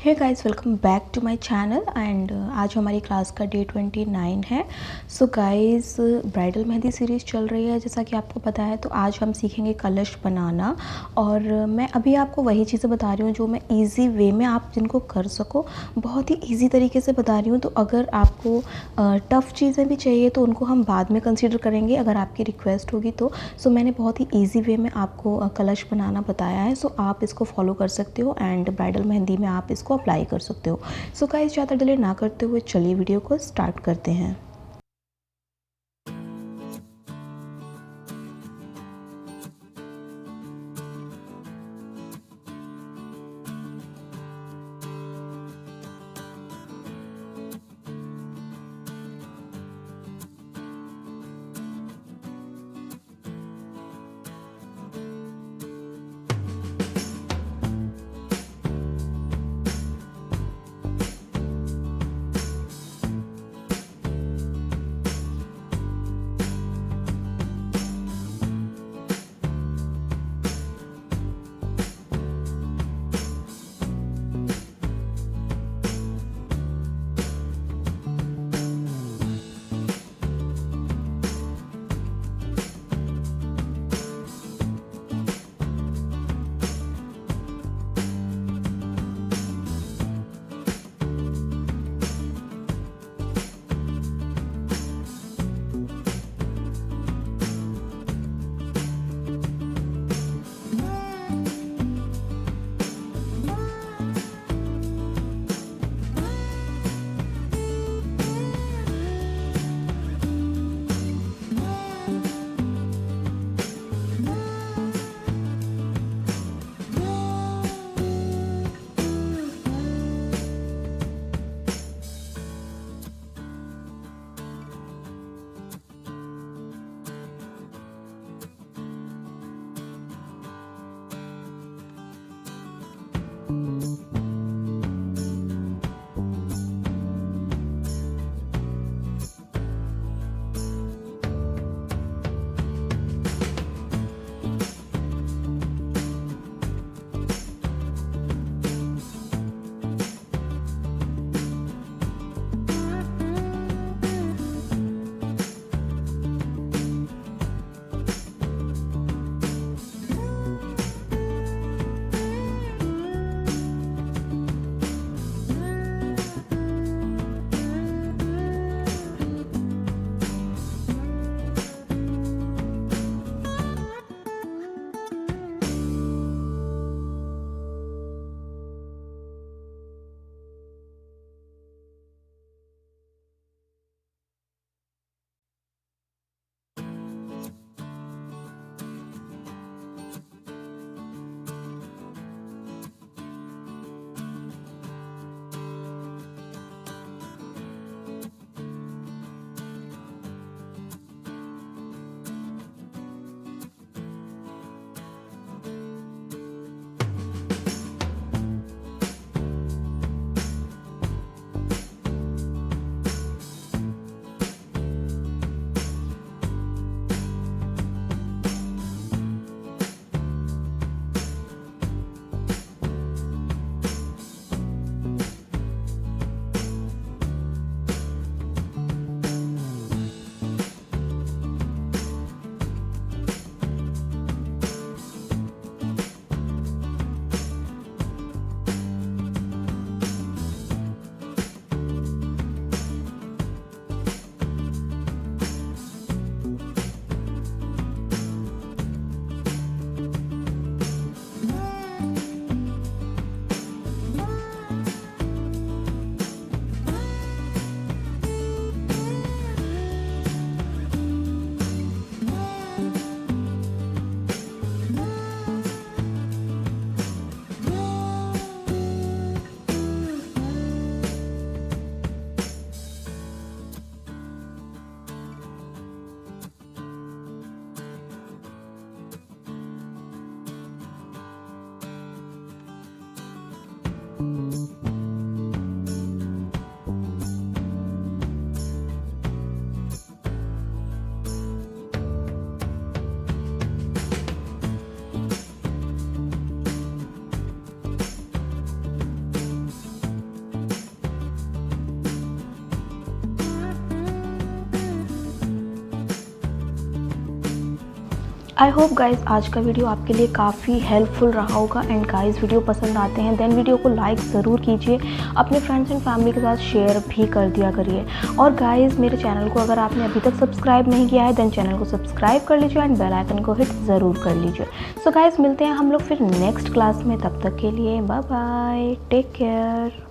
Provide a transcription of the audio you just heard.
Hey guys, welcome back to my channel and आज हमारी class का डे 29 है। So guys, bridal mehndi series चल रही है जैसा कि आपको पता है। तो आज हम सीखेंगे कलश बनाना और मैं अभी आपको वही चीज़ें बता रही हूँ जो मैं इजी वे में आप जिनको कर सको, बहुत ही इजी तरीके से बता रही हूँ। तो अगर आपको टफ़ चीज़ें भी चाहिए तो उनको हम बाद में कंसीडर करेंगे अगर आपकी रिक्वेस्ट होगी तो। सो मैंने बहुत ही ईजी वे में आपको कलश बनाना बताया है। सो आप इसको फॉलो कर सकते हो एंड ब्राइडल मेहंदी में आप इसको अप्लाई कर सकते हो। सो गाइस, ज़्यादा डिले ना करते हुए चलिए वीडियो को स्टार्ट करते हैं। आई होप गाइज़ आज का वीडियो आपके लिए काफ़ी हेल्पफुल रहा होगा। एंड गाइज़ वीडियो पसंद आते हैं देन वीडियो को लाइक ज़रूर कीजिए, अपने फ्रेंड्स एंड फैमिली के साथ शेयर भी कर दिया करिए। और गाइज़ मेरे चैनल को अगर आपने अभी तक सब्सक्राइब नहीं किया है देन चैनल को सब्सक्राइब कर लीजिए एंड बेल आइकन को हिट ज़रूर कर लीजिए। सो गाइज़ मिलते हैं हम लोग फिर नेक्स्ट क्लास में, तब तक के लिए बाय बाय, टेक केयर।